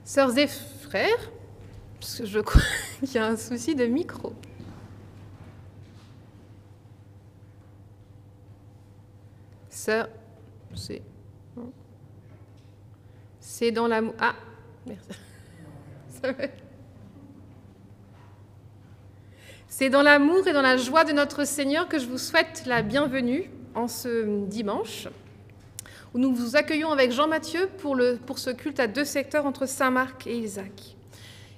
Sœurs et frères, parce que je crois qu'il y a un souci de micro. Sœurs, c'est dans l'amour. Ah, merci. C'est dans l'amour et dans la joie de notre Seigneur que je vous souhaite la bienvenue en ce dimanche, où nous vous accueillons avec Jean-Mathieu pour ce culte à 2 secteurs entre Saint-Marc et Ilzac.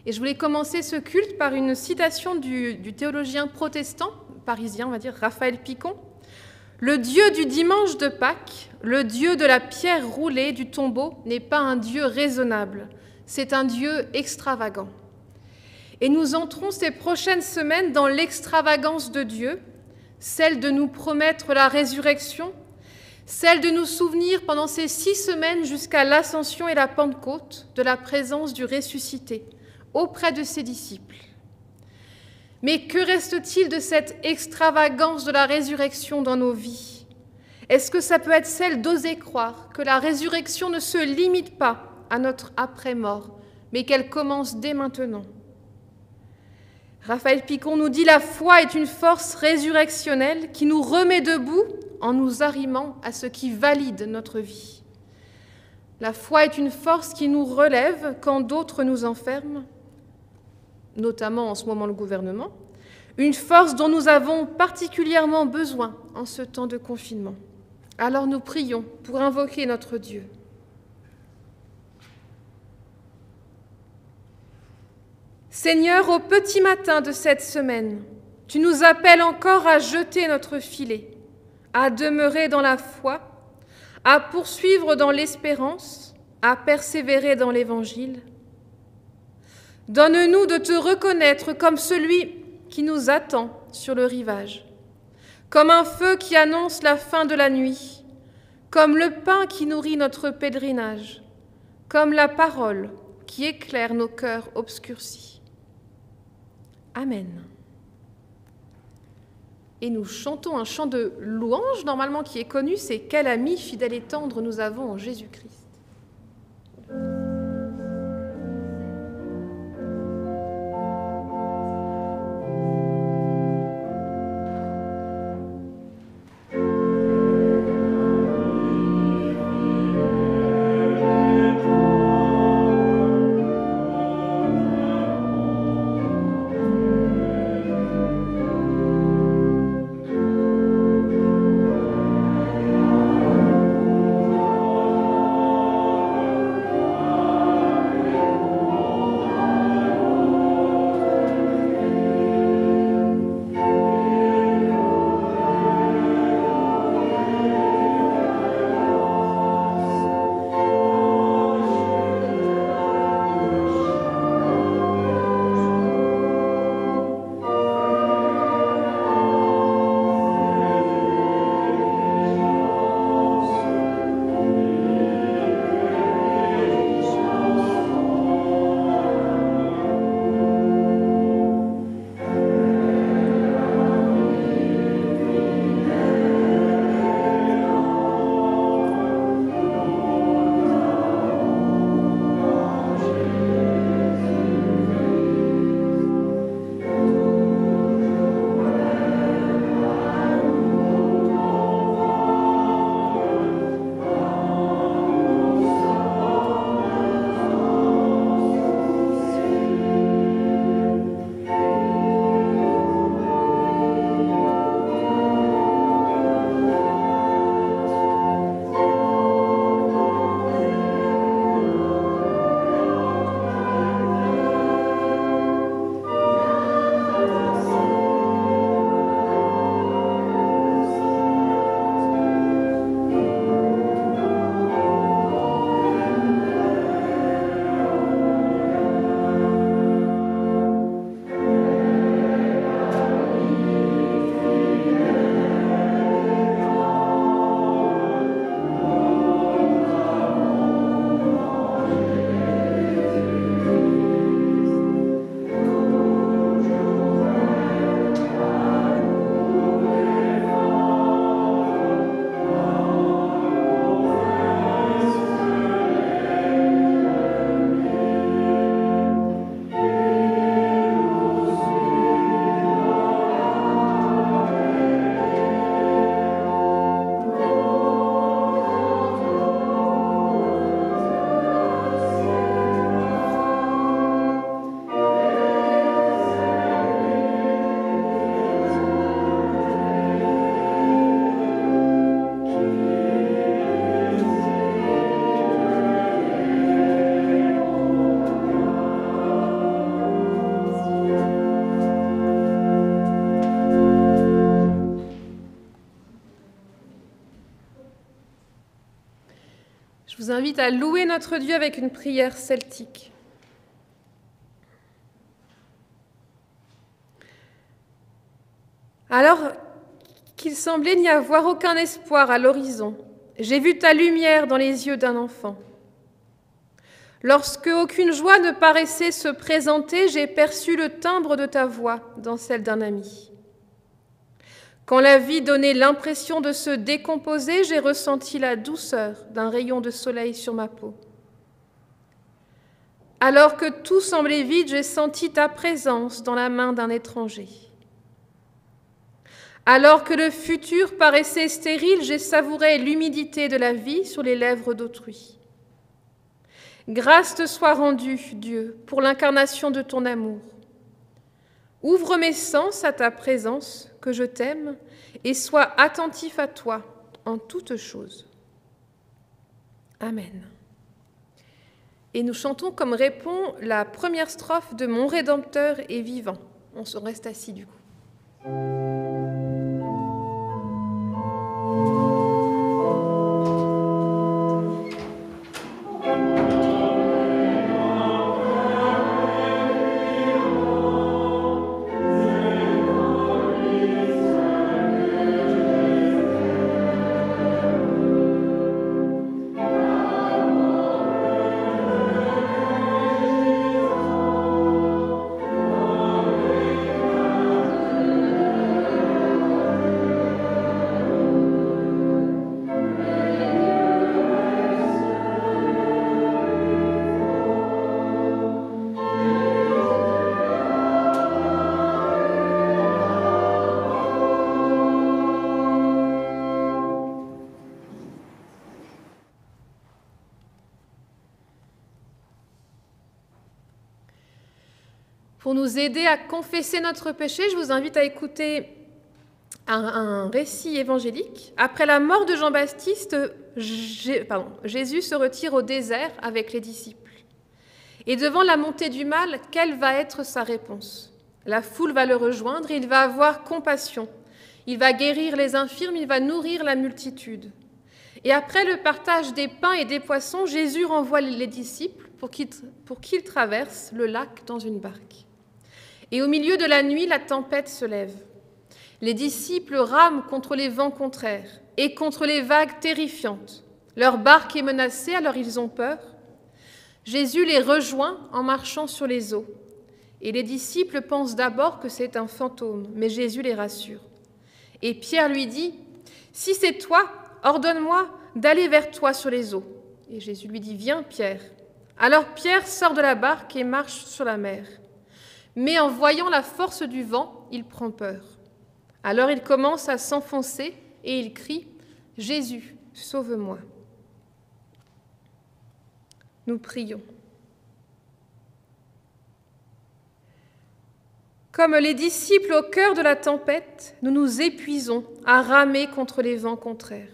Et je voulais commencer ce culte par une citation du théologien protestant, parisien, on va dire, Raphaël Picon. « Le Dieu du dimanche de Pâques, le Dieu de la pierre roulée du tombeau, n'est pas un Dieu raisonnable, c'est un Dieu extravagant. » Et nous entrons ces prochaines semaines dans l'extravagance de Dieu, celle de nous promettre la résurrection, celle de nous souvenir pendant ces 6 semaines jusqu'à l'Ascension et la Pentecôte de la présence du ressuscité auprès de ses disciples. Mais que reste-t-il de cette extravagance de la résurrection dans nos vies? Est-ce que ça peut être celle d'oser croire que la résurrection ne se limite pas à notre après-mort, mais qu'elle commence dès maintenant? Raphaël Picon nous dit « La foi est une force résurrectionnelle qui nous remet debout en nous arrimant à ce qui valide notre vie. La foi est une force qui nous relève quand d'autres nous enferment, notamment en ce moment le gouvernement, une force dont nous avons particulièrement besoin en ce temps de confinement. Alors nous prions pour invoquer notre Dieu. Seigneur, au petit matin de cette semaine, tu nous appelles encore à jeter notre filet, à demeurer dans la foi, à poursuivre dans l'espérance, à persévérer dans l'Évangile. Donne-nous de te reconnaître comme celui qui nous attend sur le rivage, comme un feu qui annonce la fin de la nuit, comme le pain qui nourrit notre pèlerinage, comme la parole qui éclaire nos cœurs obscurcis. Amen. Et nous chantons un chant de louange, normalement qui est connu, c'est « Quel ami fidèle et tendre nous avons en Jésus-Christ ». Je vous invite à louer notre Dieu avec une prière celtique. Alors qu'il semblait n'y avoir aucun espoir à l'horizon, j'ai vu ta lumière dans les yeux d'un enfant. Lorsque aucune joie ne paraissait se présenter, j'ai perçu le timbre de ta voix dans celle d'un ami. Quand la vie donnait l'impression de se décomposer, j'ai ressenti la douceur d'un rayon de soleil sur ma peau. Alors que tout semblait vide, j'ai senti ta présence dans la main d'un étranger. Alors que le futur paraissait stérile, j'ai savouré l'humidité de la vie sur les lèvres d'autrui. Grâce te soit rendue, Dieu, pour l'incarnation de ton amour. Ouvre mes sens à ta présence, que je t'aime, et sois attentif à toi en toutes choses. Amen. Et nous chantons comme répond la première strophe de Mon Rédempteur est vivant. On se reste assis du coup. Pour nous aider à confesser notre péché, je vous invite à écouter un récit évangélique. Après la mort de Jean-Baptiste, Jésus se retire au désert avec les disciples. Et devant la montée du mal, quelle va être sa réponse? La foule va le rejoindre, il va avoir compassion. Il va guérir les infirmes, il va nourrir la multitude. Et après le partage des pains et des poissons, Jésus renvoie les disciples pour qu'ils traversent le lac dans une barque. Et au milieu de la nuit, la tempête se lève. Les disciples rament contre les vents contraires et contre les vagues terrifiantes. Leur barque est menacée, alors ils ont peur. Jésus les rejoint en marchant sur les eaux. Et les disciples pensent d'abord que c'est un fantôme, mais Jésus les rassure. Et Pierre lui dit, « Si c'est toi, ordonne-moi d'aller vers toi sur les eaux. » Et Jésus lui dit, « Viens, Pierre. » Alors Pierre sort de la barque et marche sur la mer. Mais en voyant la force du vent, il prend peur. Alors il commence à s'enfoncer et il crie « Jésus, sauve-moi !» Nous prions. Comme les disciples au cœur de la tempête, nous nous épuisons à ramer contre les vents contraires.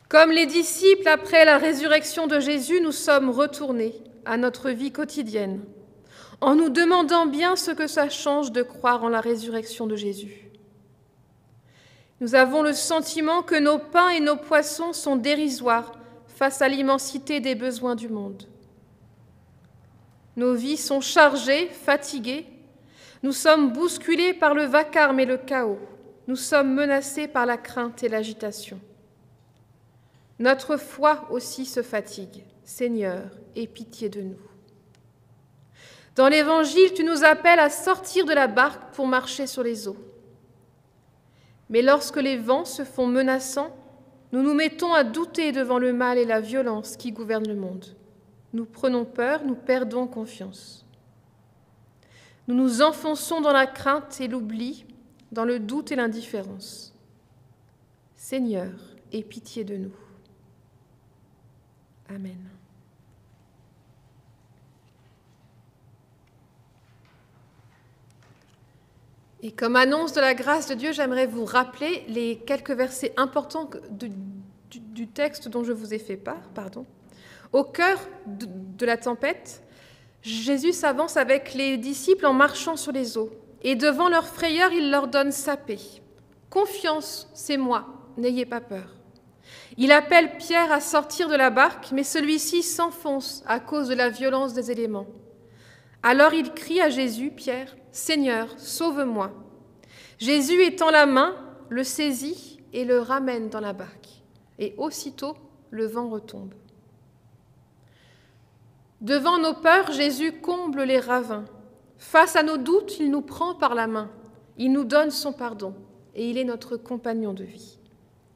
Comme les disciples après la résurrection de Jésus, nous sommes retournés à notre vie quotidienne, en nous demandant bien ce que ça change de croire en la résurrection de Jésus. Nous avons le sentiment que nos pains et nos poissons sont dérisoires face à l'immensité des besoins du monde. Nos vies sont chargées, fatiguées. Nous sommes bousculés par le vacarme et le chaos. Nous sommes menacés par la crainte et l'agitation. Notre foi aussi se fatigue. Seigneur, aie pitié de nous. Dans l'Évangile, tu nous appelles à sortir de la barque pour marcher sur les eaux. Mais lorsque les vents se font menaçants, nous nous mettons à douter devant le mal et la violence qui gouvernent le monde. Nous prenons peur, nous perdons confiance. Nous nous enfonçons dans la crainte et l'oubli, dans le doute et l'indifférence. Seigneur, aie pitié de nous. Amen. Et comme annonce de la grâce de Dieu, j'aimerais vous rappeler les quelques versets importants du texte dont je vous ai fait part. Au cœur de la tempête, Jésus s'avance avec les disciples en marchant sur les eaux. Et devant leur frayeur, il leur donne sa paix. « Confiance, c'est moi, n'ayez pas peur. » Il appelle Pierre à sortir de la barque, mais celui-ci s'enfonce à cause de la violence des éléments. Alors il crie à Jésus, Pierre, « Seigneur, sauve-moi !» Jésus étend la main, le saisit et le ramène dans la barque. Et aussitôt, le vent retombe. Devant nos peurs, Jésus comble les ravins. Face à nos doutes, il nous prend par la main. Il nous donne son pardon et il est notre compagnon de vie.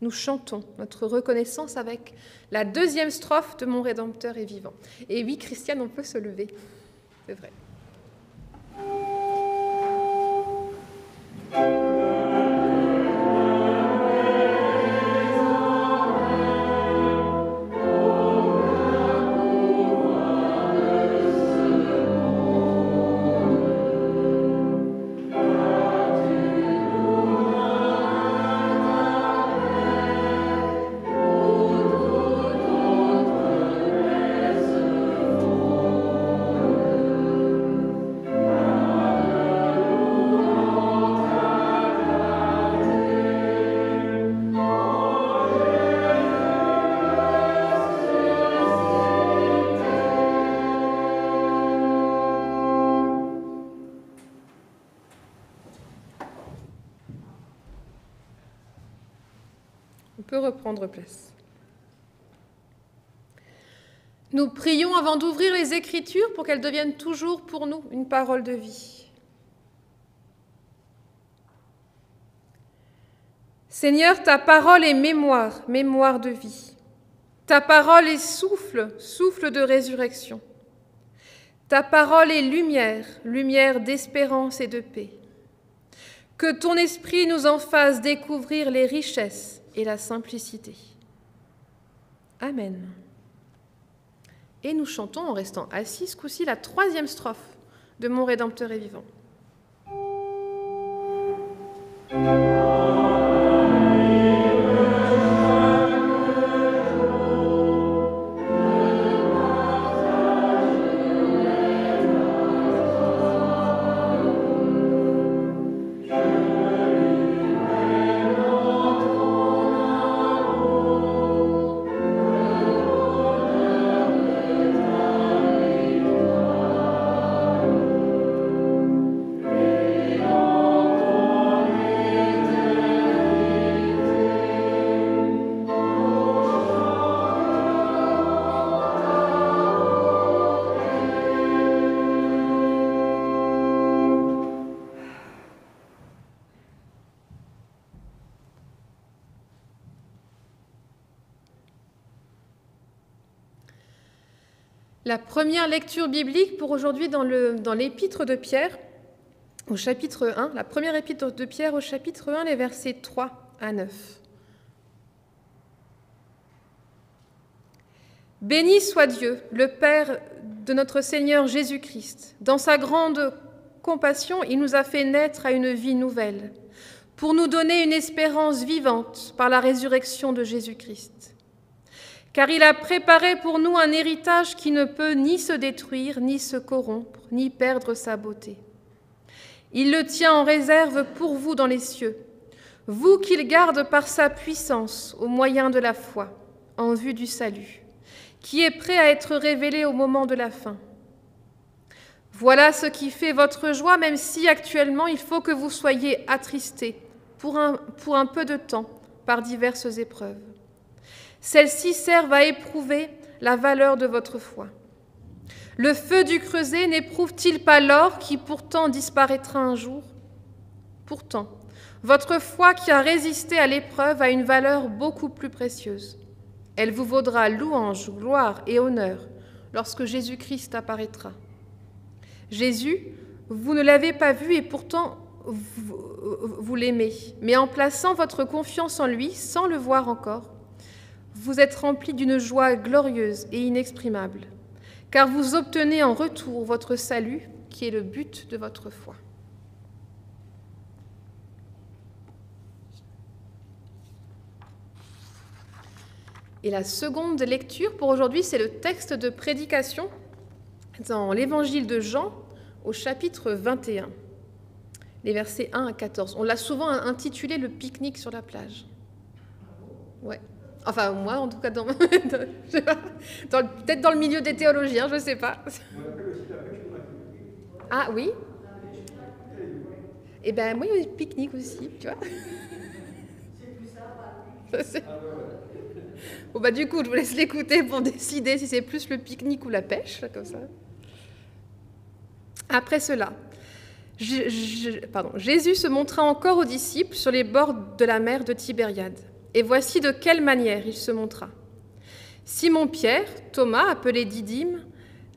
Nous chantons notre reconnaissance avec la deuxième strophe de « Mon Rédempteur est vivant ». Et oui, Christiane, on peut se lever. C'est vrai. On peut reprendre place. Nous prions avant d'ouvrir les Écritures pour qu'elles deviennent toujours pour nous une parole de vie. Seigneur, ta parole est mémoire, mémoire de vie. Ta parole est souffle, souffle de résurrection. Ta parole est lumière, lumière d'espérance et de paix. Que ton esprit nous en fasse découvrir les richesses et la simplicité. Amen. Et nous chantons en restant assis ce coup-ci la troisième strophe de « Mon Rédempteur est vivant ». La première lecture biblique pour aujourd'hui dans l'épître de Pierre, au chapitre 1, la première épître de Pierre au chapitre 1, les versets 3 à 9. Béni soit Dieu, le Père de notre Seigneur Jésus-Christ. Dans sa grande compassion, il nous a fait naître à une vie nouvelle, pour nous donner une espérance vivante par la résurrection de Jésus-Christ. Car il a préparé pour nous un héritage qui ne peut ni se détruire, ni se corrompre, ni perdre sa beauté. Il le tient en réserve pour vous dans les cieux, vous qu'il garde par sa puissance au moyen de la foi, en vue du salut, qui est prêt à être révélé au moment de la fin. Voilà ce qui fait votre joie, même si actuellement il faut que vous soyez attristés pour un peu de temps par diverses épreuves. Celles-ci servent à éprouver la valeur de votre foi. Le feu du creuset n'éprouve-t-il pas l'or qui pourtant disparaîtra un jour? Pourtant, votre foi qui a résisté à l'épreuve a une valeur beaucoup plus précieuse. Elle vous vaudra louange, gloire et honneur lorsque Jésus-Christ apparaîtra. Jésus, vous ne l'avez pas vu et pourtant vous l'aimez, mais en plaçant votre confiance en lui, sans le voir encore, vous êtes remplis d'une joie glorieuse et inexprimable, car vous obtenez en retour votre salut, qui est le but de votre foi. Et la seconde lecture pour aujourd'hui, c'est le texte de prédication dans l'Évangile de Jean, au chapitre 21, les versets 1 à 14. On l'a souvent intitulé « Le pique-nique sur la plage ». Ouais. Enfin, moi, en tout cas, peut-être dans le milieu des théologiens, je ne sais pas. Ah oui. Eh bien, moi, il y a des pique-niques aussi, tu vois. Bon, bah, du coup, je vous laisse l'écouter pour décider si c'est plus le pique-nique ou la pêche, comme ça. Après cela, Jésus se montra encore aux disciples sur les bords de la mer de Tibériade. Et voici de quelle manière il se montra. Simon-Pierre, Thomas, appelé Didyme,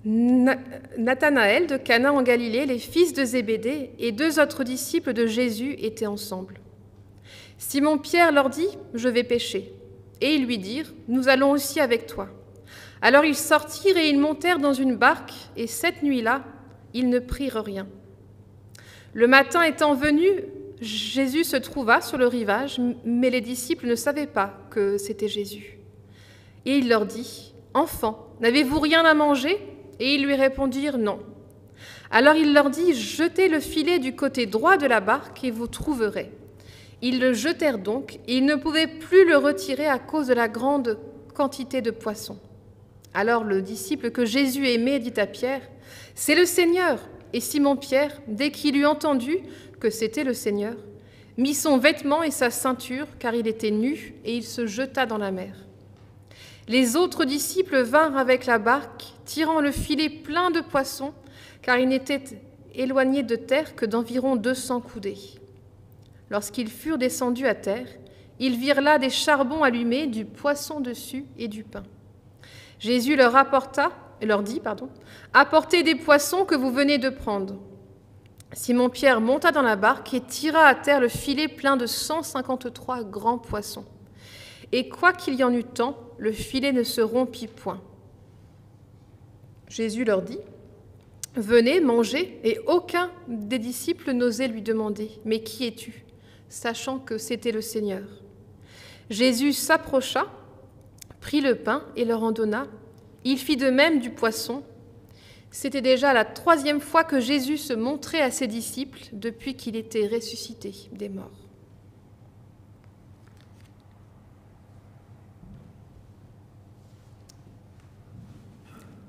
Nathanaël de Cana en Galilée, les fils de Zébédée et 2 autres disciples de Jésus étaient ensemble. Simon-Pierre leur dit « Je vais pêcher ». Et ils lui dirent « Nous allons aussi avec toi ». Alors ils sortirent et ils montèrent dans une barque, et cette nuit-là, ils ne prirent rien. Le matin étant venu, Jésus se trouva sur le rivage, mais les disciples ne savaient pas que c'était Jésus. Et il leur dit « Enfants, n'avez-vous rien à manger ?» Et ils lui répondirent « Non ». Alors il leur dit « Jetez le filet du côté droit de la barque et vous trouverez ». Ils le jetèrent donc, et ils ne pouvaient plus le retirer à cause de la grande quantité de poissons. Alors le disciple que Jésus aimait dit à Pierre « C'est le Seigneur !» Et Simon-Pierre, dès qu'il eut entendu que c'était le Seigneur, mit son vêtement et sa ceinture, car il était nu, et il se jeta dans la mer. Les autres disciples vinrent avec la barque, tirant le filet plein de poissons, car ils n'étaient éloignés de terre que d'environ 200 coudées. Lorsqu'ils furent descendus à terre, ils virent là des charbons allumés, du poisson dessus et du pain. Jésus leur dit, apportez des poissons que vous venez de prendre. Simon-Pierre monta dans la barque et tira à terre le filet plein de 153 grands poissons. Et quoiqu'il y en eût tant, le filet ne se rompit point. Jésus leur dit, venez, mangez, et aucun des disciples n'osait lui demander, mais qui es-tu ? Sachant que c'était le Seigneur. Jésus s'approcha, prit le pain et leur en donna. Il fit de même du poisson. C'était déjà la 3e fois que Jésus se montrait à ses disciples depuis qu'il était ressuscité des morts.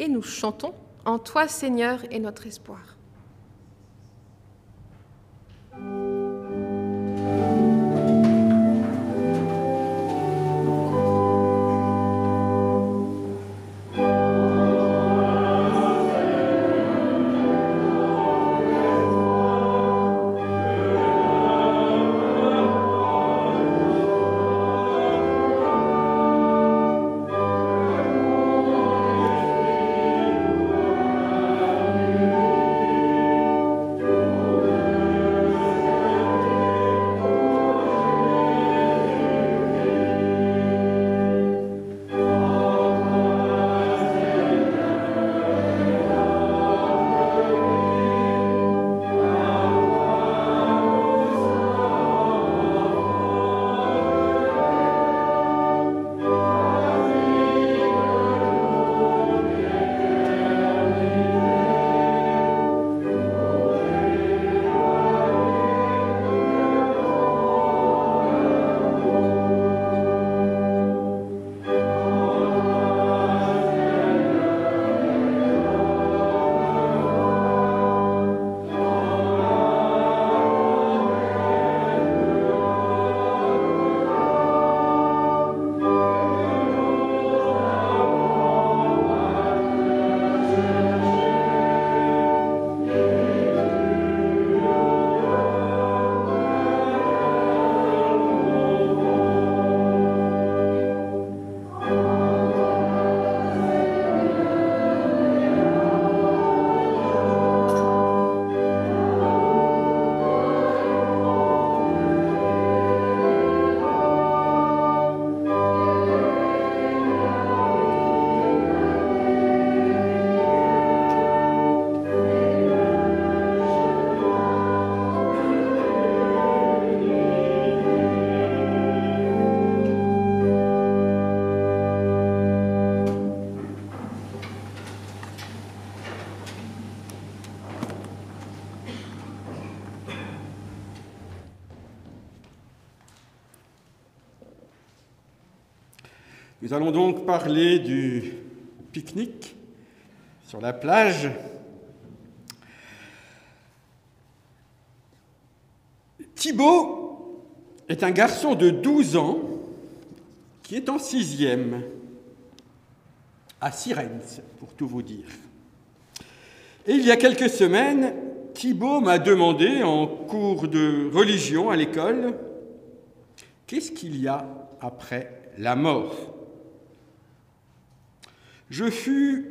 Et nous chantons « En toi, Seigneur, est notre espoir ». Nous allons donc parler du pique-nique sur la plage. Thibaut est un garçon de 12 ans qui est en 6e à Sirens, pour tout vous dire. Et il y a quelques semaines, Thibaut m'a demandé en cours de religion à l'école « Qu'est-ce qu'il y a après la mort ?» Je fus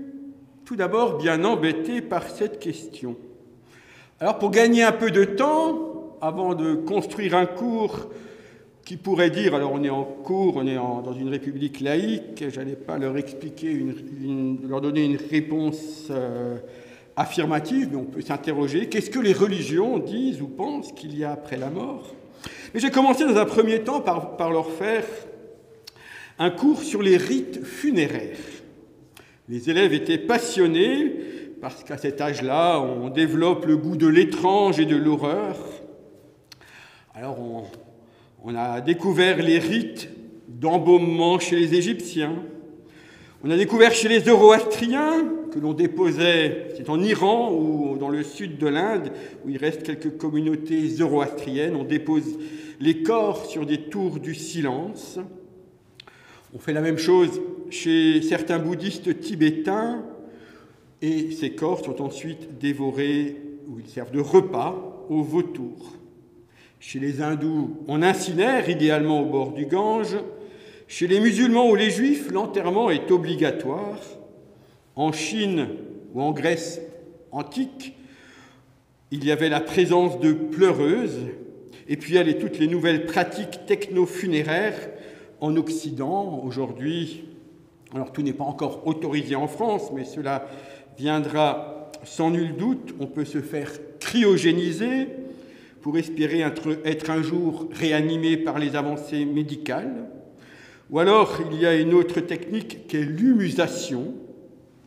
tout d'abord bien embêté par cette question. Alors pour gagner un peu de temps, avant de construire un cours qui pourrait dire, alors on est en cours, dans une république laïque, je n'allais pas leur expliquer, leur donner une réponse affirmative, mais on peut s'interroger, qu'est-ce que les religions disent ou pensent qu'il y a après la mort? Mais j'ai commencé dans un premier temps par leur faire un cours sur les rites funéraires. Les élèves étaient passionnés, parce qu'à cet âge-là, on développe le goût de l'étrange et de l'horreur. Alors on a découvert les rites d'embaumement chez les Égyptiens. On a découvert chez les Zoroastriens, que l'on déposait, c'est en Iran ou dans le sud de l'Inde, où il reste quelques communautés zoroastriennes, on dépose les corps sur des tours du silence. On fait la même chose chez certains bouddhistes tibétains, et ces corps sont ensuite dévorés, ou ils servent de repas, aux vautours. Chez les hindous, on incinère, idéalement au bord du Gange. Chez les musulmans ou les juifs, l'enterrement est obligatoire. En Chine ou en Grèce antique, il y avait la présence de pleureuses. Et puis il y a toutes les nouvelles pratiques techno-funéraires en Occident. Aujourd'hui, alors tout n'est pas encore autorisé en France, mais cela viendra sans nul doute. On peut se faire cryogéniser pour espérer être un jour réanimé par les avancées médicales. Ou alors, il y a une autre technique qui est l'humusation.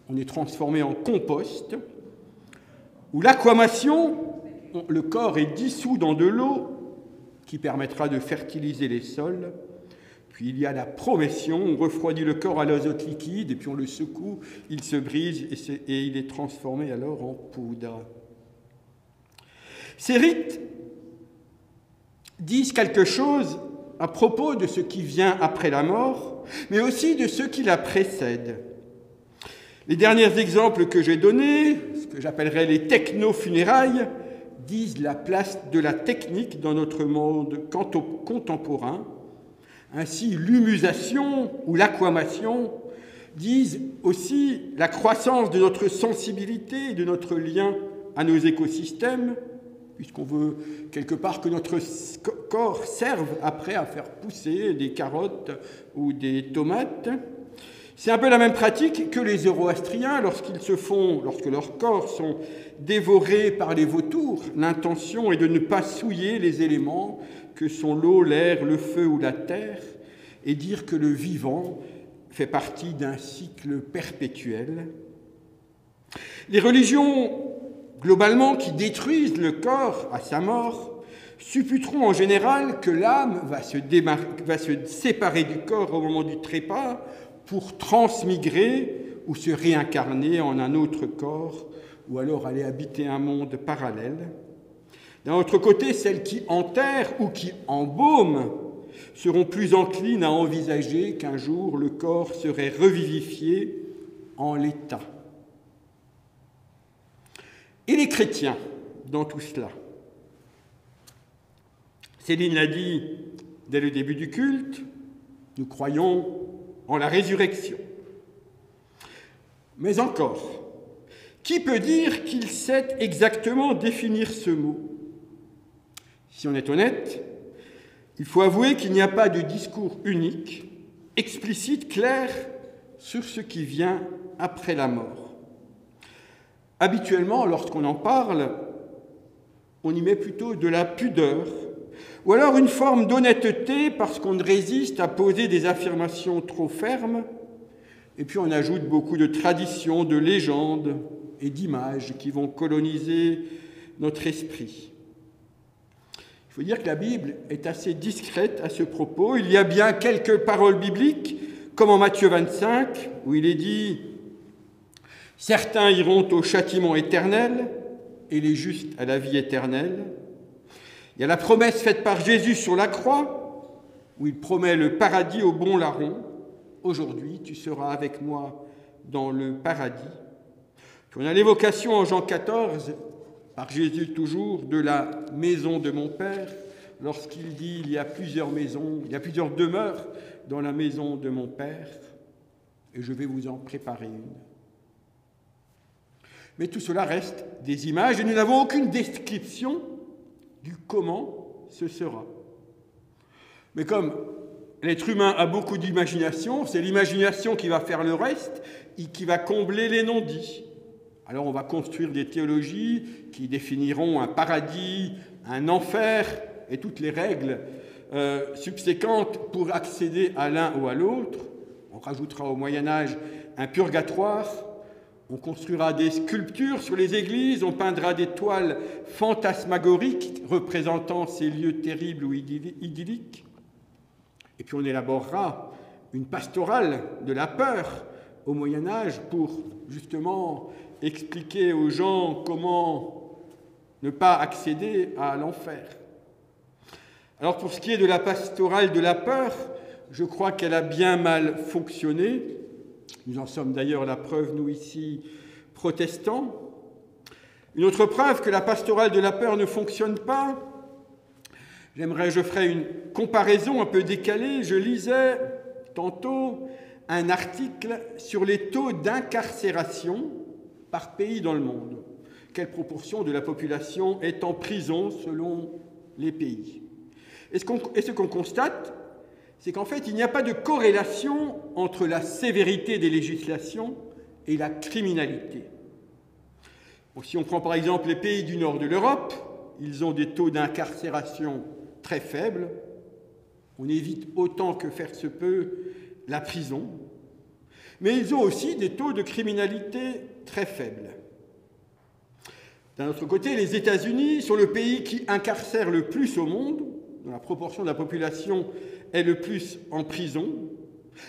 On est transformé en compost. Ou l'aquamation, le corps est dissous dans de l'eau qui permettra de fertiliser les sols. Puis il y a la promession, on refroidit le corps à l'azote liquide et puis on le secoue, il se brise et il est transformé alors en poudre. Ces rites disent quelque chose à propos de ce qui vient après la mort, mais aussi de ce qui la précède. Les derniers exemples que j'ai donnés, ce que j'appellerais les techno-funérailles, disent la place de la technique dans notre monde contemporain. Ainsi, l'humusation ou l'aquamation disent aussi la croissance de notre sensibilité et de notre lien à nos écosystèmes, puisqu'on veut quelque part que notre corps serve après à faire pousser des carottes ou des tomates. C'est un peu la même pratique que les Zoroastriens lorsque leurs corps sont dévorés par les vautours. L'intention est de ne pas souiller les éléments que sont l'eau, l'air, le feu ou la terre, et dire que le vivant fait partie d'un cycle perpétuel. Les religions globalement, qui détruisent le corps à sa mort, supputeront en général que l'âme va se séparer du corps au moment du trépas pour transmigrer ou se réincarner en un autre corps, ou alors aller habiter un monde parallèle. D'un autre côté, celles qui enterrent ou qui embaument seront plus enclines à envisager qu'un jour le corps serait revivifié en l'état. Et les chrétiens dans tout cela? Céline l'a dit dès le début du culte, nous croyons en la résurrection. Mais encore, qui peut dire qu'il sait exactement définir ce mot? Si on est honnête, il faut avouer qu'il n'y a pas de discours unique, explicite, clair sur ce qui vient après la mort. Habituellement, lorsqu'on en parle, on y met plutôt de la pudeur, ou alors une forme d'honnêteté parce qu'on résiste à poser des affirmations trop fermes, et puis on ajoute beaucoup de traditions, de légendes et d'images qui vont coloniser notre esprit. Il faut dire que la Bible est assez discrète à ce propos. Il y a bien quelques paroles bibliques, comme en Matthieu 25, où il est dit « Certains iront au châtiment éternel et les justes à la vie éternelle ». Il y a la promesse faite par Jésus sur la croix, où il promet le paradis aux bons larrons. « Aujourd'hui, tu seras avec moi dans le paradis ». Puis on a l'évocation en Jean 14, par Jésus toujours, de la maison de mon Père, lorsqu'il dit « Il y a plusieurs maisons, il y a plusieurs demeures dans la maison de mon Père, et je vais vous en préparer une. » Mais tout cela reste des images, et nous n'avons aucune description du comment ce sera. Mais comme l'être humain a beaucoup d'imagination, c'est l'imagination qui va faire le reste et qui va combler les non-dits. Alors on va construire des théologies qui définiront un paradis, un enfer et toutes les règles subséquentes pour accéder à l'un ou à l'autre. On rajoutera au Moyen-Âge un purgatoire. On construira des sculptures sur les églises, on peindra des toiles fantasmagoriques représentant ces lieux terribles ou idylliques. Et puis on élaborera une pastorale de la peur au Moyen-Âge pour justement expliquer aux gens comment ne pas accéder à l'enfer. Alors pour ce qui est de la pastorale de la peur, je crois qu'elle a bien mal fonctionné. Nous en sommes d'ailleurs la preuve, nous ici, protestants. Une autre preuve que la pastorale de la peur ne fonctionne pas, je ferai une comparaison un peu décalée. Je lisais tantôt un article sur les taux d'incarcération par pays dans le monde. Quelle proportion de la population est en prison selon les pays? Et ce qu'on constate, c'est qu'en fait, il n'y a pas de corrélation entre la sévérité des législations et la criminalité. Bon, si on prend par exemple les pays du nord de l'Europe, ils ont des taux d'incarcération très faibles. On évite autant que faire se peut la prison. Mais ils ont aussi des taux de criminalité très faibles. D'un autre côté, les États-Unis sont le pays qui incarcère le plus au monde, dont la proportion de la population est le plus en prison,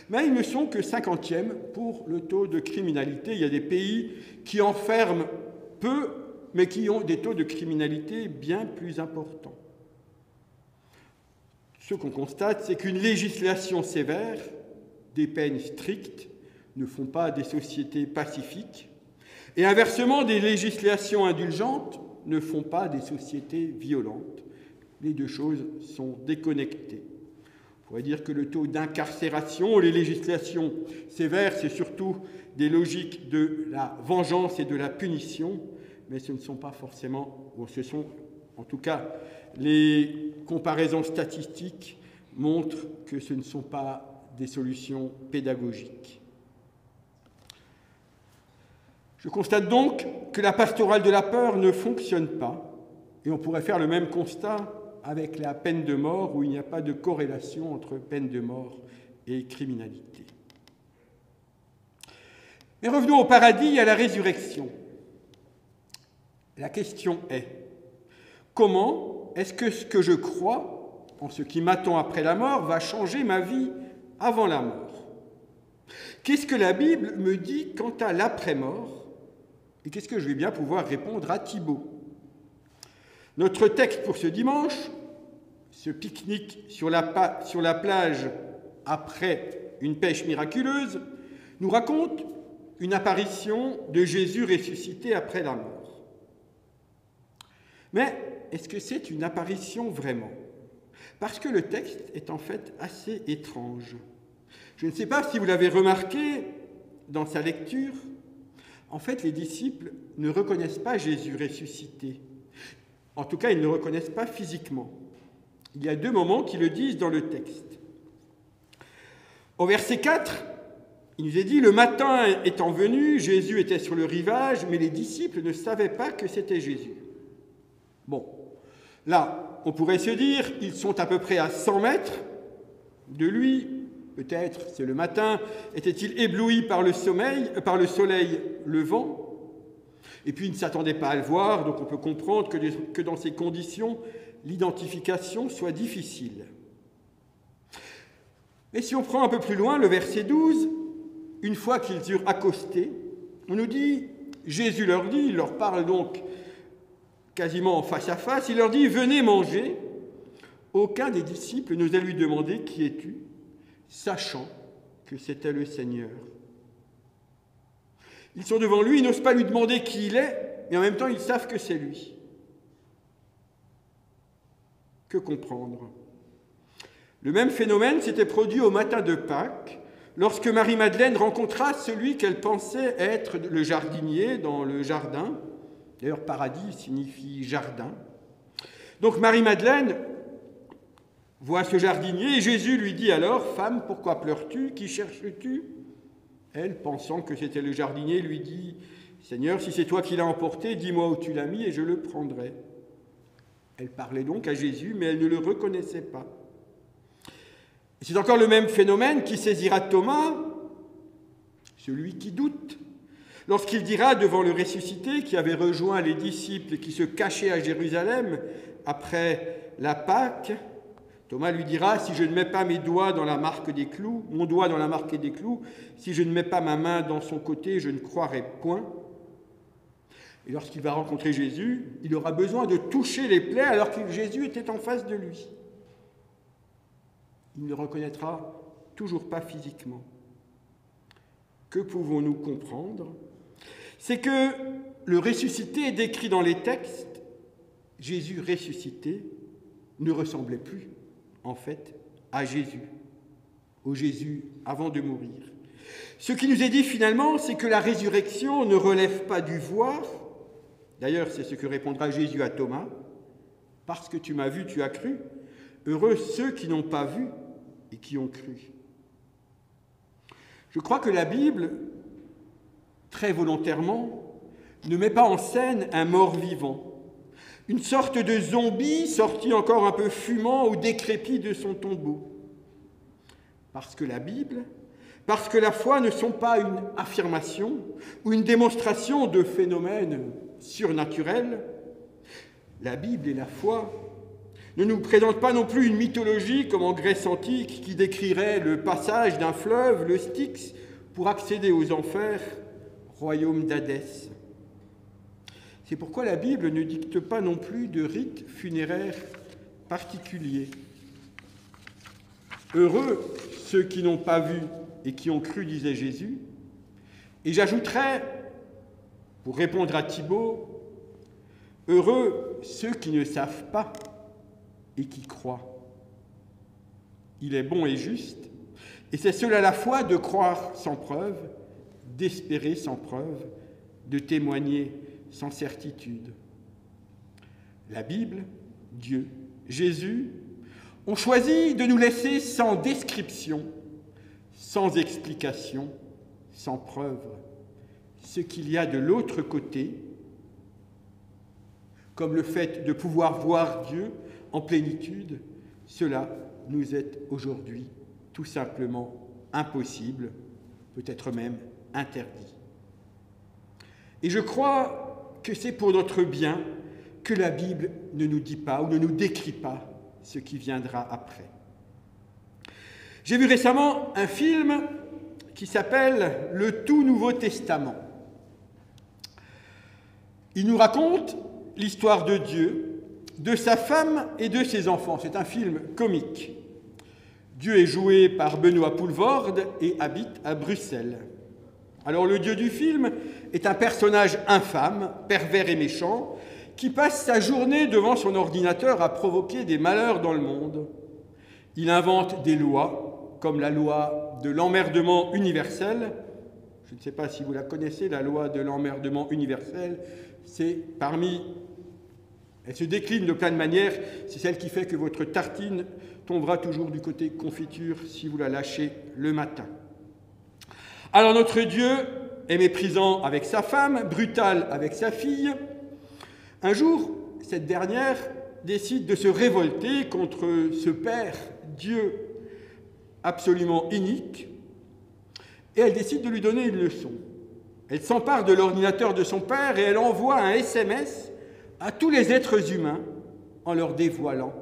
mais ils ne sont que 50e pour le taux de criminalité. Il y a des pays qui enferment peu, mais qui ont des taux de criminalité bien plus importants. Ce qu'on constate, c'est qu'une législation sévère, des peines strictes, ne font pas des sociétés pacifiques, et inversement, des législations indulgentes ne font pas des sociétés violentes. Les deux choses sont déconnectées. On pourrait dire que le taux d'incarcération, les législations sévères, c'est surtout des logiques de la vengeance et de la punition, mais ce ne sont pas forcément, ou ce sont en tout cas, les comparaisons statistiques montrent que ce ne sont pas des solutions pédagogiques. Je constate donc que la pastorale de la peur ne fonctionne pas, et on pourrait faire le même constat avec la peine de mort, où il n'y a pas de corrélation entre peine de mort et criminalité. Mais revenons au paradis et à la résurrection. La question est, comment est-ce que ce que je crois, en ce qui m'attend après la mort, va changer ma vie avant la mort? Qu'est-ce que la Bible me dit quant à l'après-mort? Et qu'est-ce que je vais bien pouvoir répondre à Thibaut? Notre texte pour ce dimanche, ce pique-nique sur la plage après une pêche miraculeuse, nous raconte une apparition de Jésus ressuscité après la mort. Mais est-ce que c'est une apparition vraiment? Parce que le texte est en fait assez étrange. Je ne sais pas si vous l'avez remarqué dans sa lecture, en fait les disciples ne reconnaissent pas Jésus ressuscité. En tout cas, ils ne le reconnaissent pas physiquement. Il y a deux moments qui le disent dans le texte. Au verset 4, il nous est dit « Le matin étant venu, Jésus était sur le rivage, mais les disciples ne savaient pas que c'était Jésus. » Bon, là, on pourrait se dire, ils sont à peu près à 100 mètres de lui. Peut-être, c'est le matin, était-il ébloui par le soleil levant? Et puis, il ne s'attendait pas à le voir, donc on peut comprendre que dans ces conditions, l'identification soit difficile. Et si on prend un peu plus loin le verset 12, une fois qu'ils eurent accosté, on nous dit, Jésus leur dit, il leur parle donc quasiment face à face, il leur dit « Venez manger ». Aucun des disciples n'osait lui demander « Qui es-tu ?», sachant que c'était le Seigneur. Ils sont devant lui, ils n'osent pas lui demander qui il est, mais en même temps ils savent que c'est lui. Que comprendre ? Le même phénomène s'était produit au matin de Pâques, lorsque Marie-Madeleine rencontra celui qu'elle pensait être le jardinier dans le jardin. D'ailleurs, paradis signifie jardin. Donc Marie-Madeleine voit ce jardinier et Jésus lui dit alors « Femme, pourquoi pleures-tu ? Qui cherches-tu » Elle, pensant que c'était le jardinier, lui dit « Seigneur, si c'est toi qui l'as emporté, dis-moi où tu l'as mis et je le prendrai. » Elle parlait donc à Jésus, mais elle ne le reconnaissait pas. C'est encore le même phénomène qui saisira Thomas, celui qui doute, lorsqu'il dira devant le ressuscité qui avait rejoint les disciples et qui se cachait à Jérusalem après la Pâque, Thomas lui dira « Si je ne mets pas mon doigt dans la marque des clous, si je ne mets pas ma main dans son côté, je ne croirai point. » Et lorsqu'il va rencontrer Jésus, il aura besoin de toucher les plaies alors que Jésus était en face de lui. Il ne le reconnaîtra toujours pas physiquement. Que pouvons-nous comprendre ? C'est que le ressuscité est décrit dans les textes. Jésus ressuscité ne ressemblait plus, en fait, à Jésus, au Jésus avant de mourir. Ce qui nous est dit finalement, c'est que la résurrection ne relève pas du voir. D'ailleurs, c'est ce que répondra Jésus à Thomas. « Parce que tu m'as vu, tu as cru. Heureux ceux qui n'ont pas vu et qui ont cru. » Je crois que la Bible, très volontairement, ne met pas en scène un mort-vivant, une sorte de zombie sorti encore un peu fumant ou décrépit de son tombeau. Parce que la Bible, parce que la foi ne sont pas une affirmation ou une démonstration de phénomènes surnaturels, la Bible et la foi ne nous présentent pas non plus une mythologie comme en Grèce antique qui décrirait le passage d'un fleuve, le Styx, pour accéder aux enfers, royaume d'Hadès. C'est pourquoi la Bible ne dicte pas non plus de rites funéraires particuliers. Heureux ceux qui n'ont pas vu et qui ont cru, disait Jésus. Et j'ajouterais, pour répondre à Thibaut, heureux ceux qui ne savent pas et qui croient. Il est bon et juste, et c'est seul à la fois de croire sans preuve, d'espérer sans preuve, de témoigner sans certitude. La Bible, Dieu, Jésus ont choisi de nous laisser sans description, sans explication, sans preuve, ce qu'il y a de l'autre côté, comme le fait de pouvoir voir Dieu en plénitude, cela nous est aujourd'hui tout simplement impossible, peut-être même interdit. Et je crois que c'est pour notre bien que la Bible ne nous dit pas ou ne nous décrit pas ce qui viendra après. J'ai vu récemment un film qui s'appelle « Le tout Nouveau Testament ». Il nous raconte l'histoire de Dieu, de sa femme et de ses enfants. C'est un film comique. Dieu est joué par Benoît Poelvoorde et habite à Bruxelles. Alors le Dieu du film est un personnage infâme, pervers et méchant, qui passe sa journée devant son ordinateur à provoquer des malheurs dans le monde. Il invente des lois, comme la loi de l'emmerdement universel. Je ne sais pas si vous la connaissez, la loi de l'emmerdement universel. Elle se décline de plein de manières. C'est celle qui fait que votre tartine tombera toujours du côté confiture si vous la lâchez le matin. Alors notre Dieu est méprisant avec sa femme, brutal avec sa fille. Un jour, cette dernière décide de se révolter contre ce Père, Dieu absolument inique, et elle décide de lui donner une leçon. Elle s'empare de l'ordinateur de son père et elle envoie un SMS à tous les êtres humains en leur dévoilant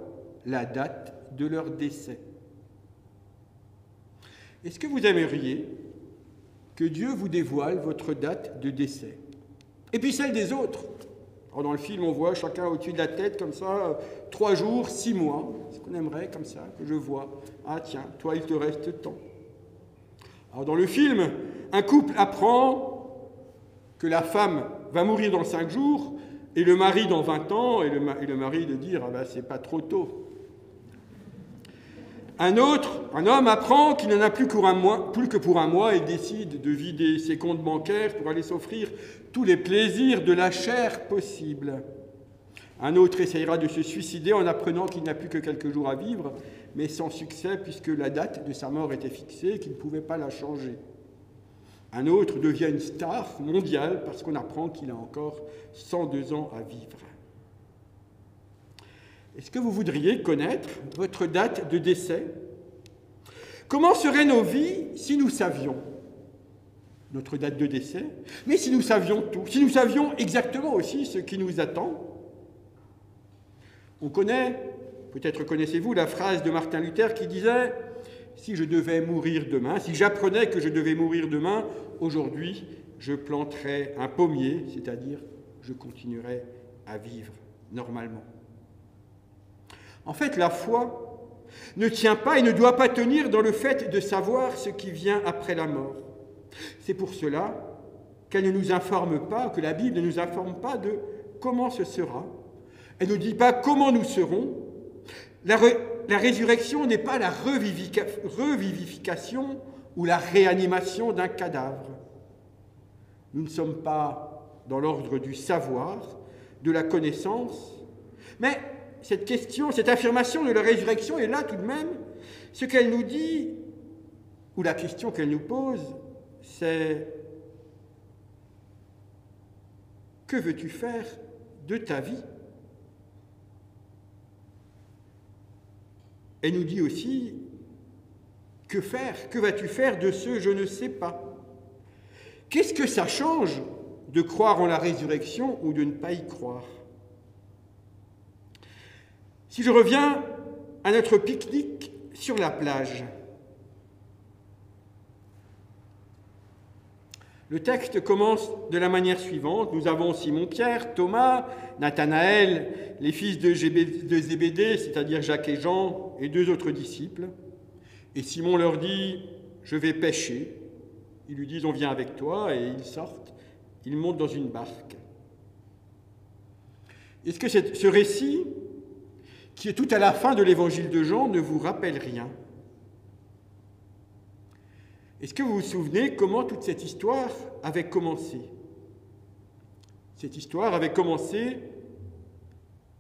la date de leur décès. Est-ce que vous aimeriez que Dieu vous dévoile votre date de décès? Et puis celle des autres. Alors dans le film, on voit chacun au-dessus de la tête, comme ça, 3 jours, 6 mois. Est-ce qu'on aimerait comme ça, que je vois? Ah tiens, toi, il te reste tant. Alors dans le film, un couple apprend que la femme va mourir dans 5 jours, et le mari dans 20 ans, et le mari de dire « Ah ben, c'est pas trop tôt ». Un homme apprend qu'il n'en a plus que pour un mois et décide de vider ses comptes bancaires pour aller s'offrir tous les plaisirs de la chair possible. Un autre essayera de se suicider en apprenant qu'il n'a plus que quelques jours à vivre, mais sans succès puisque la date de sa mort était fixée et qu'il ne pouvait pas la changer. Un autre devient une star mondiale parce qu'on apprend qu'il a encore 102 ans à vivre. Est-ce que vous voudriez connaître votre date de décès? Comment seraient nos vies si nous savions notre date de décès, mais si nous savions tout, si nous savions exactement aussi ce qui nous attend? On connaît, peut-être connaissez-vous la phrase de Martin Luther qui disait « Si je devais mourir demain, si j'apprenais que je devais mourir demain, aujourd'hui, je planterais un pommier, c'est-à-dire je continuerais à vivre normalement. » En fait, la foi ne tient pas et ne doit pas tenir dans le fait de savoir ce qui vient après la mort. C'est pour cela qu'elle ne nous informe pas, que la Bible ne nous informe pas de comment ce sera. Elle ne dit pas comment nous serons. La résurrection n'est pas la revivification ou la réanimation d'un cadavre. Nous ne sommes pas dans l'ordre du savoir, de la connaissance, mais cette question, cette affirmation de la résurrection est là tout de même. Ce qu'elle nous dit, ou la question qu'elle nous pose, c'est « Que veux-tu faire de ta vie ?» Elle nous dit aussi « Que faire? Que vas-tu faire de ce je ne sais pas ?» Qu'est-ce que ça change de croire en la résurrection ou de ne pas y croire? Si je reviens à notre pique-nique sur la plage, le texte commence de la manière suivante. Nous avons Simon-Pierre, Thomas, Nathanaël, les fils de Zébédée, c'est-à-dire Jacques et Jean, et 2 autres disciples. Et Simon leur dit « Je vais pêcher ». Ils lui disent « On vient avec toi » et ils sortent. Ils montent dans une barque. Est-ce que ce récit, qui est tout à la fin de l'évangile de Jean, ne vous rappelle rien? Est-ce que vous vous souvenez comment toute cette histoire avait commencé? Cette histoire avait commencé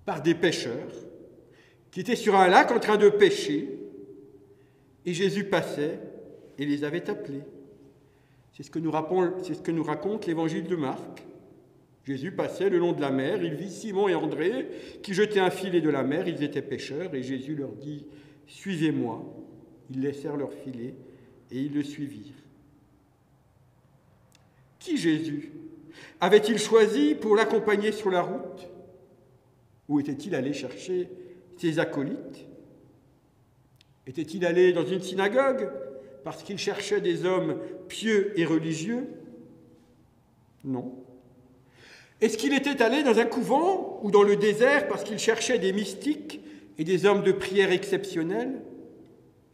par des pêcheurs qui étaient sur un lac en train de pêcher et Jésus passait et les avait appelés. C'est ce que nous raconte l'évangile de Marc. Jésus passait le long de la mer, il vit Simon et André qui jetaient un filet de la mer, ils étaient pêcheurs, et Jésus leur dit « Suivez-moi ». Ils laissèrent leur filet et ils le suivirent. Qui Jésus avait-il choisi pour l'accompagner sur la route? Où était-il allé chercher ses acolytes? Était-il allé dans une synagogue parce qu'il cherchait des hommes pieux et religieux? Non. Est-ce qu'il était allé dans un couvent ou dans le désert parce qu'il cherchait des mystiques et des hommes de prière exceptionnels?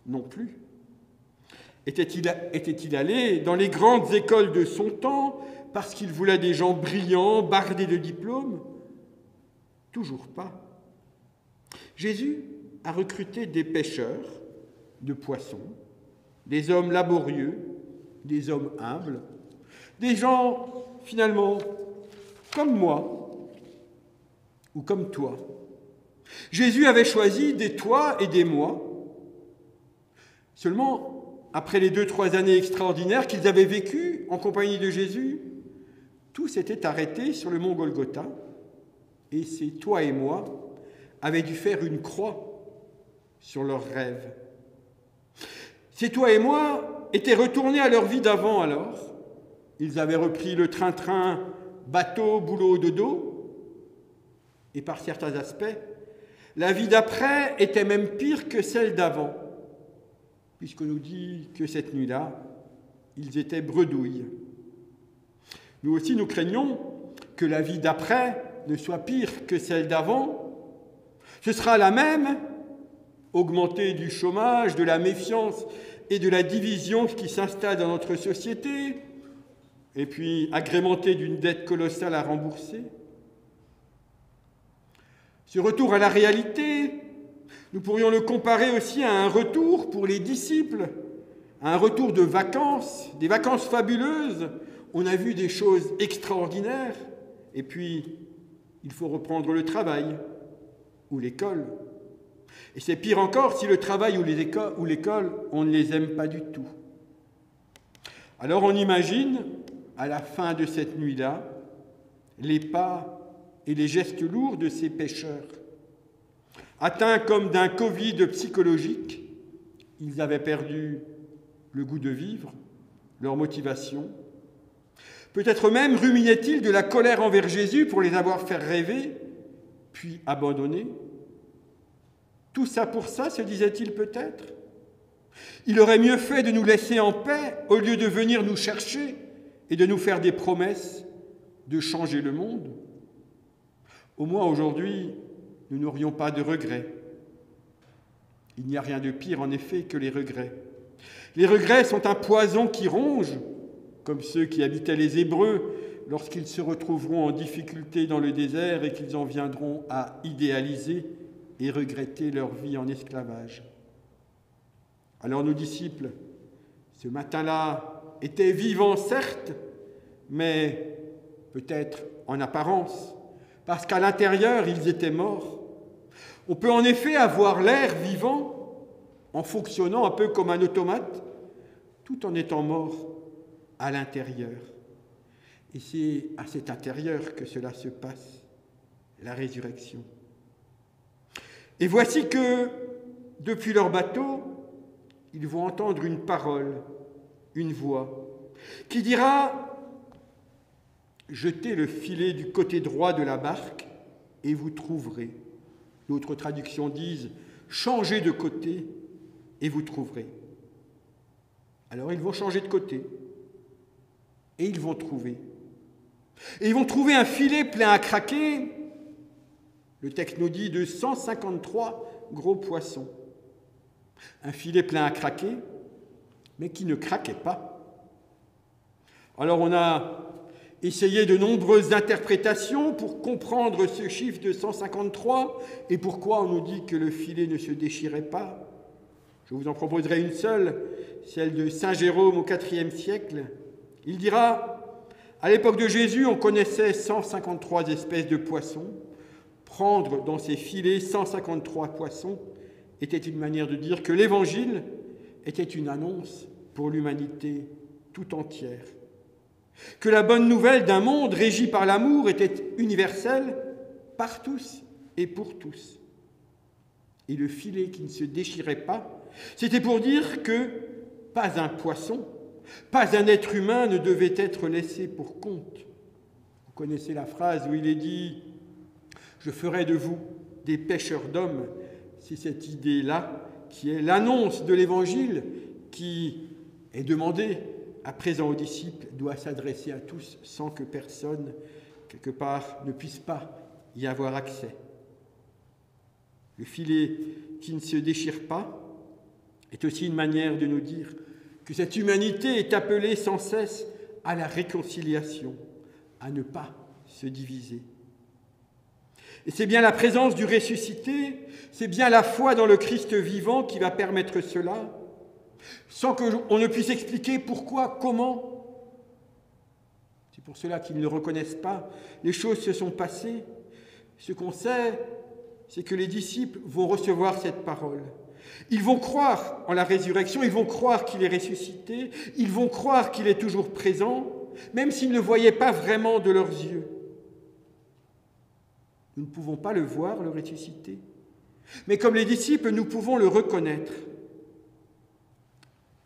Non plus. Était-il allé dans les grandes écoles de son temps parce qu'il voulait des gens brillants, bardés de diplômes? Toujours pas. Jésus a recruté des pêcheurs de poissons, des hommes laborieux, des hommes humbles, des gens finalement comme moi ou comme toi. Jésus avait choisi des toi et des moi. Seulement, après les 2-3 années extraordinaires qu'ils avaient vécues en compagnie de Jésus, tout s'était arrêté sur le mont Golgotha et ces toi et moi avaient dû faire une croix sur leurs rêves. Ces toi et moi étaient retournés à leur vie d'avant alors. Ils avaient repris le train-train, bateau, boulot, dodo. Et par certains aspects, la vie d'après était même pire que celle d'avant. puisqu'on nous dit que cette nuit-là, ils étaient bredouilles. Nous aussi, nous craignons que la vie d'après ne soit pire que celle d'avant. Ce sera la même, augmentée du chômage, de la méfiance et de la division qui s'installe dans notre société, et puis agrémentée d'une dette colossale à rembourser. Ce retour à la réalité, nous pourrions le comparer aussi à un retour pour les disciples, à un retour de vacances, des vacances fabuleuses. On a vu des choses extraordinaires, et puis il faut reprendre le travail ou l'école. Et c'est pire encore si le travail ou l'école, on ne les aime pas du tout. Alors on imagine, à la fin de cette nuit-là, les pas et les gestes lourds de ces pécheurs. Atteints comme d'un Covid psychologique, ils avaient perdu le goût de vivre, leur motivation. Peut-être même ruminaient-ils de la colère envers Jésus pour les avoir fait rêver, puis abandonner. Tout ça pour ça, se disait-il peut-être? Il aurait mieux fait de nous laisser en paix au lieu de venir nous chercher et de nous faire des promesses de changer le monde. Au moins aujourd'hui, nous n'aurions pas de regrets. Il n'y a rien de pire en effet que les regrets. Les regrets sont un poison qui ronge, comme ceux qui habitaient les Hébreux lorsqu'ils se retrouveront en difficulté dans le désert et qu'ils en viendront à idéaliser et regretter leur vie en esclavage. Alors nos disciples, ce matin-là, étaient vivants certes, mais peut-être en apparence, parce qu'à l'intérieur, ils étaient morts. On peut en effet avoir l'air vivant en fonctionnant un peu comme un automate, tout en étant mort à l'intérieur. Et c'est à cet intérieur que cela se passe, la résurrection. Et voici que, depuis leur bateau, ils vont entendre une parole, une voix, qui dira « Jetez le filet du côté droit de la barque et vous trouverez ». D'autres traductions disent « Changez de côté et vous trouverez ». Alors ils vont changer de côté et ils vont trouver. Et ils vont trouver un filet plein à craquer. Le texte nous dit de 153 gros poissons. Un filet plein à craquer, mais qui ne craquait pas. Alors on a essayé de nombreuses interprétations pour comprendre ce chiffre de 153 et pourquoi on nous dit que le filet ne se déchirait pas. Je vous en proposerai une seule, celle de saint Jérôme au IVe siècle. Il dira, à l'époque de Jésus, on connaissait 153 espèces de poissons. Prendre dans ces filets 153 poissons était une manière de dire que l'Évangile était une annonce pour l'humanité tout entière. Que la bonne nouvelle d'un monde régi par l'amour était universelle par tous et pour tous. Et le filet qui ne se déchirait pas, c'était pour dire que pas un poisson, pas un être humain ne devait être laissé pour compte. Vous connaissez la phrase où il est dit « Je ferai de vous des pêcheurs d'hommes ». C'est cette idée-là qui est l'annonce de l'Évangile qui est demandée à présent aux disciples, doit s'adresser à tous sans que personne, quelque part, ne puisse pas y avoir accès. Le filet qui ne se déchire pas est aussi une manière de nous dire que cette humanité est appelée sans cesse à la réconciliation, à ne pas se diviser. Et c'est bien la présence du ressuscité, c'est bien la foi dans le Christ vivant qui va permettre cela, sans qu'on ne puisse expliquer pourquoi, comment. C'est pour cela qu'ils ne le reconnaissent pas. Les choses se sont passées. Ce qu'on sait, c'est que les disciples vont recevoir cette parole. Ils vont croire en la résurrection, ils vont croire qu'il est ressuscité, ils vont croire qu'il est toujours présent, même s'ils ne le voyaient pas vraiment de leurs yeux. Nous ne pouvons pas le voir, le ressuscité. Mais comme les disciples, nous pouvons le reconnaître.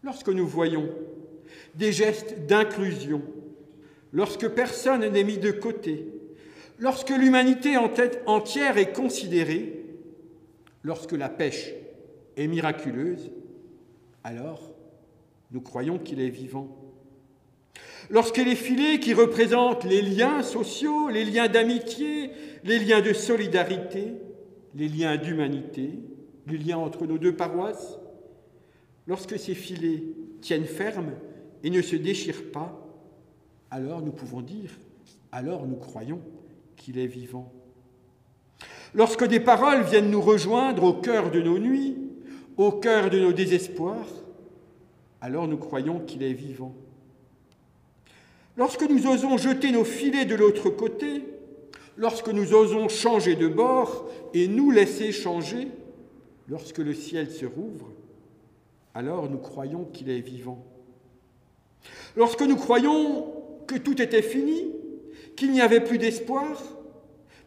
Lorsque nous voyons des gestes d'inclusion, lorsque personne n'est mis de côté, lorsque l'humanité entière est considérée, lorsque la pêche est miraculeuse, alors nous croyons qu'il est vivant. Lorsque les filets qui représentent les liens sociaux, les liens d'amitié, les liens de solidarité, les liens d'humanité, les liens entre nos deux paroisses, lorsque ces filets tiennent ferme et ne se déchirent pas, alors nous pouvons dire, alors nous croyons qu'il est vivant. Lorsque des paroles viennent nous rejoindre au cœur de nos nuits, au cœur de nos désespoirs, alors nous croyons qu'il est vivant. Lorsque nous osons jeter nos filets de l'autre côté, lorsque nous osons changer de bord et nous laisser changer, lorsque le ciel se rouvre, alors nous croyons qu'il est vivant. Lorsque nous croyons que tout était fini, qu'il n'y avait plus d'espoir,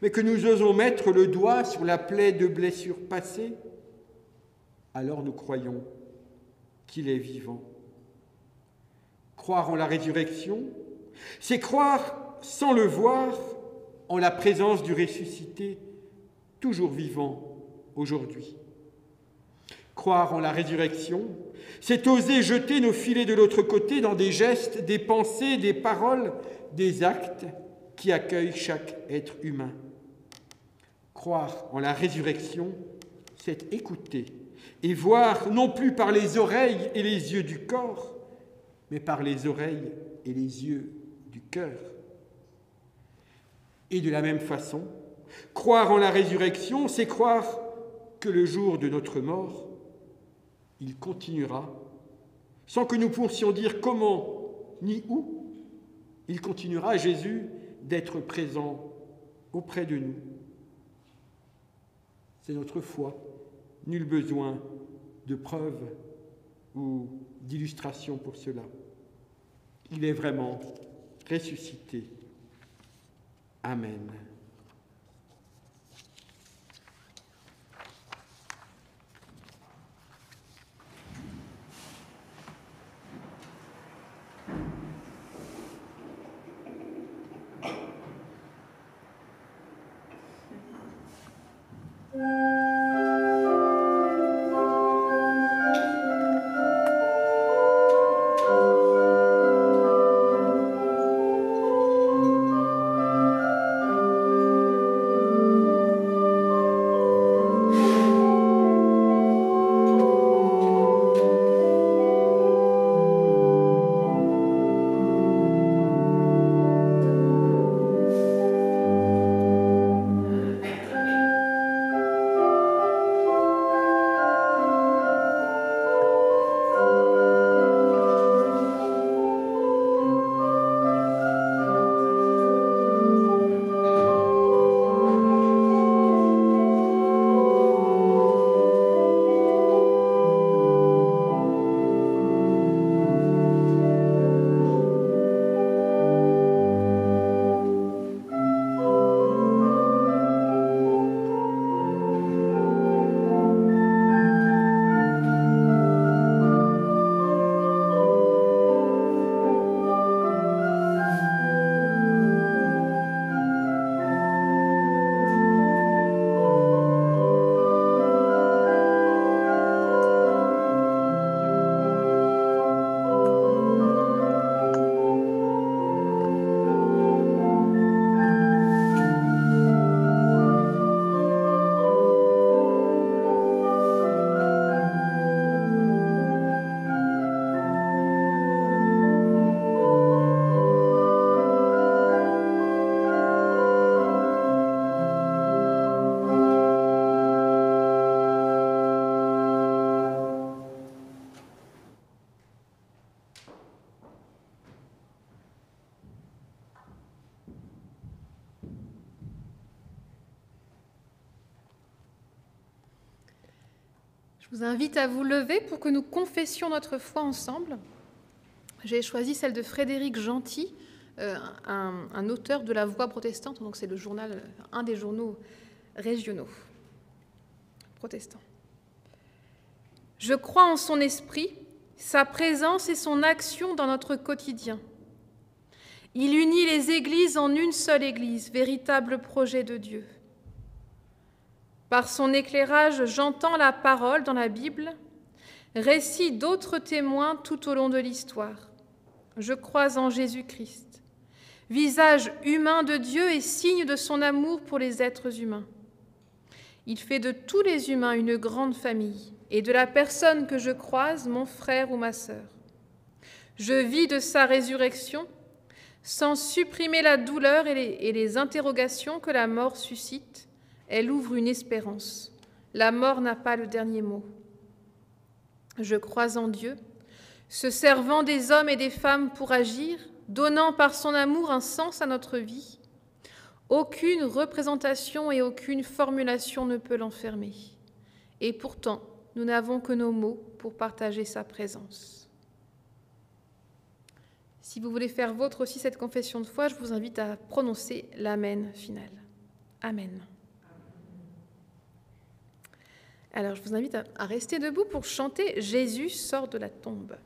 mais que nous osons mettre le doigt sur la plaie de blessures passées, alors nous croyons qu'il est vivant. Croire en la résurrection, c'est croire sans le voir en la présence du ressuscité, toujours vivant aujourd'hui. Croire en la résurrection, c'est oser jeter nos filets de l'autre côté dans des gestes, des pensées, des paroles, des actes qui accueillent chaque être humain. Croire en la résurrection, c'est écouter et voir non plus par les oreilles et les yeux du corps, mais par les oreilles et les yeux du cœur. Et de la même façon, croire en la résurrection, c'est croire que le jour de notre mort, il continuera, sans que nous puissions dire comment ni où, il continuera, Jésus, d'être présent auprès de nous. C'est notre foi, nul besoin de preuves ou d'illustrations pour cela. Il est vraiment ressuscité. Amen. Je vous invite à vous lever pour que nous confessions notre foi ensemble. J'ai choisi celle de Frédéric Gentil, un auteur de La Voix protestante, donc c'est le journal, un des journaux régionaux protestants. Je crois en son esprit, sa présence et son action dans notre quotidien. Il unit les églises en une seule église, véritable projet de Dieu. Par son éclairage, j'entends la parole dans la Bible. récit d'autres témoins tout au long de l'histoire. Je crois en Jésus-Christ, visage humain de Dieu et signe de son amour pour les êtres humains. Il fait de tous les humains une grande famille, et de la personne que je croise, mon frère ou ma sœur. Je vis de sa résurrection, sans supprimer la douleur et les interrogations que la mort suscite. Elle ouvre une espérance. La mort n'a pas le dernier mot. Je crois en Dieu, se servant des hommes et des femmes pour agir, donnant par son amour un sens à notre vie. Aucune représentation et aucune formulation ne peut l'enfermer. Et pourtant, nous n'avons que nos mots pour partager sa présence. Si vous voulez faire vôtre aussi cette confession de foi, je vous invite à prononcer l'Amen final. Amen. Alors, je vous invite à rester debout pour chanter « Jésus sort de la tombe ».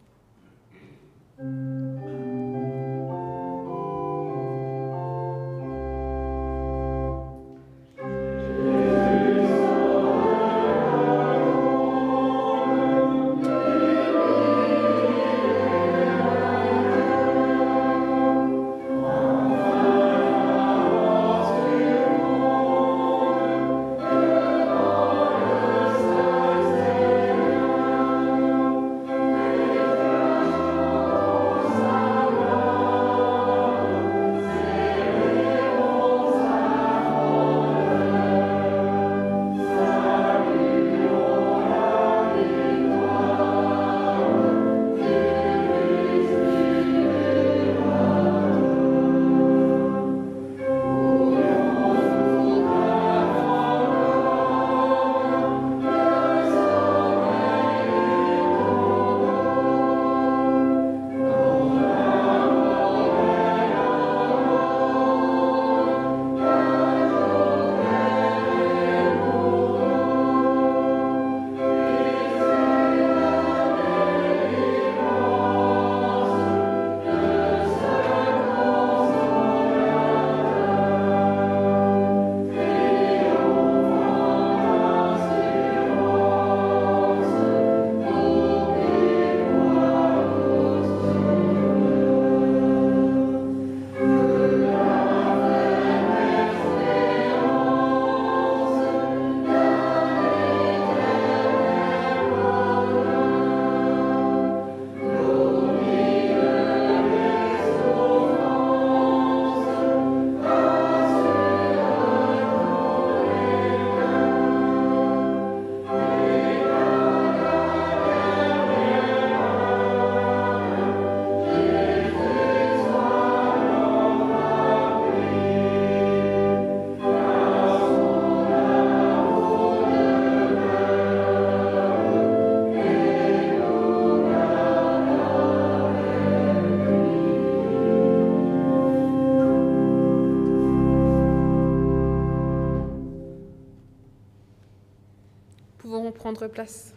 Prendre place.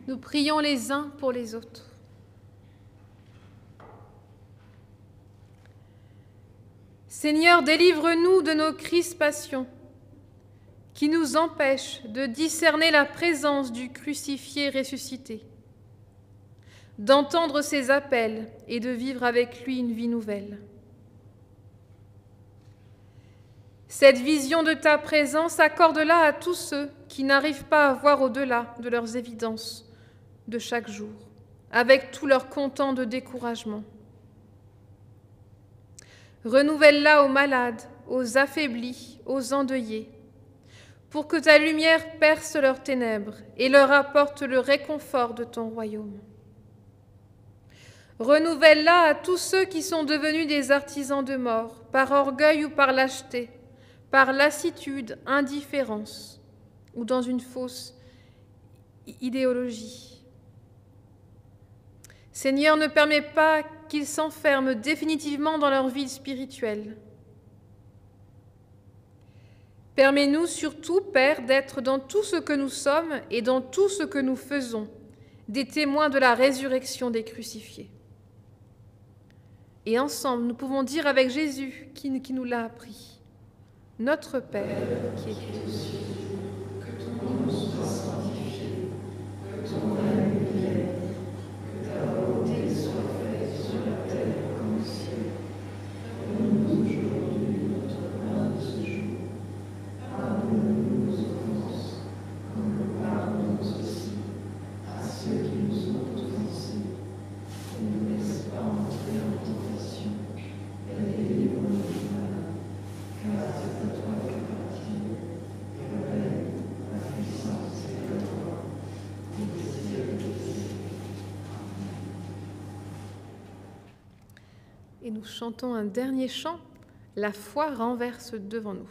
Nous prions les uns pour les autres. Seigneur, délivre-nous de nos crispations qui nous empêchent de discerner la présence du crucifié ressuscité, d'entendre ses appels et de vivre avec lui une vie nouvelle. Cette vision de ta présence, accorde-la à tous ceux qui n'arrivent pas à voir au-delà de leurs évidences de chaque jour, avec tout leur content de découragement. Renouvelle-la aux malades, aux affaiblis, aux endeuillés, pour que ta lumière perce leurs ténèbres et leur apporte le réconfort de ton royaume. Renouvelle-la à tous ceux qui sont devenus des artisans de mort, par orgueil ou par lâcheté, par lassitude, indifférence ou dans une fausse idéologie. Seigneur, ne permets pas qu'ils s'enferment définitivement dans leur vie spirituelle. Permets-nous surtout, Père, d'être dans tout ce que nous sommes et dans tout ce que nous faisons, des témoins de la résurrection des crucifiés. Et ensemble, nous pouvons dire avec Jésus qui nous l'a appris. Notre Père, qui es aux cieux, que ton nom soit Et nous chantons un dernier chant, la foi renverse devant nous.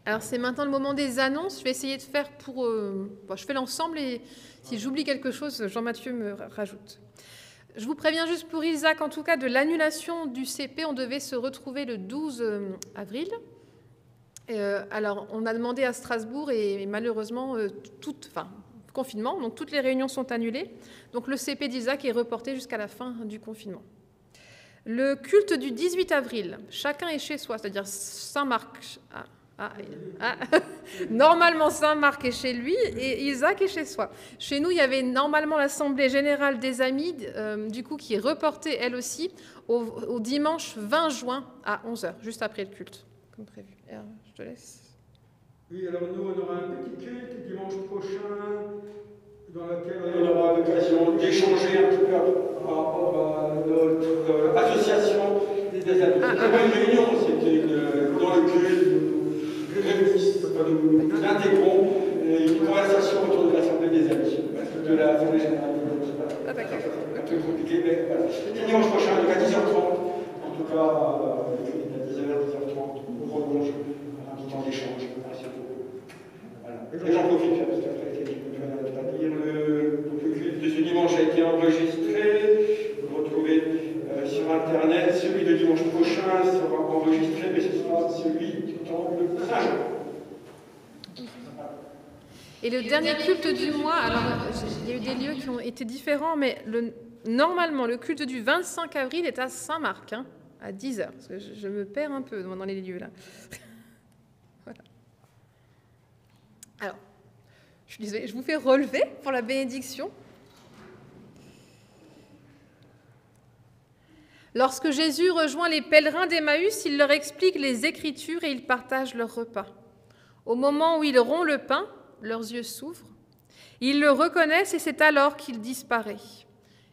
Alors c'est maintenant le moment des annonces. Je vais essayer de faire pour... je fais l'ensemble et si j'oublie quelque chose, Jean-Mathieu me rajoute. Je vous préviens juste pour Isaac, en tout cas, de l'annulation du CP. On devait se retrouver le 12 avril. Alors, on a demandé à Strasbourg et malheureusement, confinement, donc toutes les réunions sont annulées. Donc le CP d'Isaac est reporté jusqu'à la fin du confinement. Le culte du 18 avril, chacun est chez soi, c'est-à-dire Saint-Marc... Normalement, Saint-Marc est chez lui et Isaac est chez soi. Chez nous, il y avait normalement l'Assemblée générale des Amis, du coup, qui est reportée, elle aussi, au dimanche 20 juin à 11h, juste après le culte, comme prévu. Alors, je te laisse. Oui, alors nous, on aura un petit culte dimanche prochain, dans lequel on aura l'occasion d'échanger un petit peu par rapport à notre association des Amis. C'était pas une réunion, c'était dans le culte. Nous intégrons une conversation autour de l'Assemblée des Amis, de l'Assemblée générale. Un peu compliqué, mais voilà. C'est dimanche prochain, donc à 10h30, en tout cas, à 10h30, on prolonge un petit temps d'échange. Voilà. Et j'en profite, parce qu'après, je ne vais pas dire, le culte de ce dimanche a été enregistré. Vous le retrouvez sur Internet. Celui de dimanche prochain sera enregistré, mais ce sera celui du temple Saint-Jean. Et le dernier culte du mois, alors il y a eu des lieux qui ont été différents, mais normalement le culte du 25 avril est à Saint-Marc, à 10h, parce que je me perds un peu dans les lieux là. Voilà. Alors, je suis désolée, je vous fais relever pour la bénédiction. Lorsque Jésus rejoint les pèlerins d'Emmaüs, il leur explique les Écritures et ils partagent leur repas. Au moment où ils rompt le pain, leurs yeux s'ouvrent. Ils le reconnaissent et c'est alors qu'il disparaît.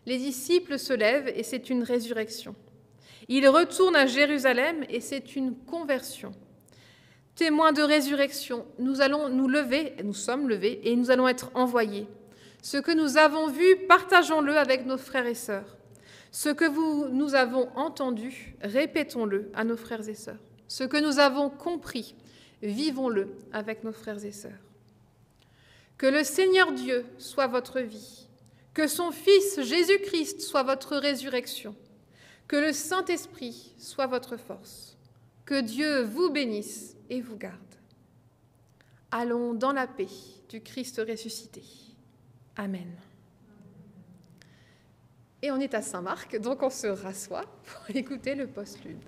Les disciples se lèvent et c'est une résurrection. Ils retournent à Jérusalem et c'est une conversion. Témoins de résurrection, nous allons nous lever, nous sommes levés, et nous allons être envoyés. Ce que nous avons vu, partageons-le avec nos frères et sœurs. Ce que nous avons entendu, répétons-le à nos frères et sœurs. Ce que nous avons compris, vivons-le avec nos frères et sœurs. Que le Seigneur Dieu soit votre vie, que son Fils Jésus-Christ soit votre résurrection, que le Saint-Esprit soit votre force, que Dieu vous bénisse et vous garde. Allons dans la paix du Christ ressuscité. Amen. Et on est à Saint-Marc, donc on se rassoit pour écouter le postlude.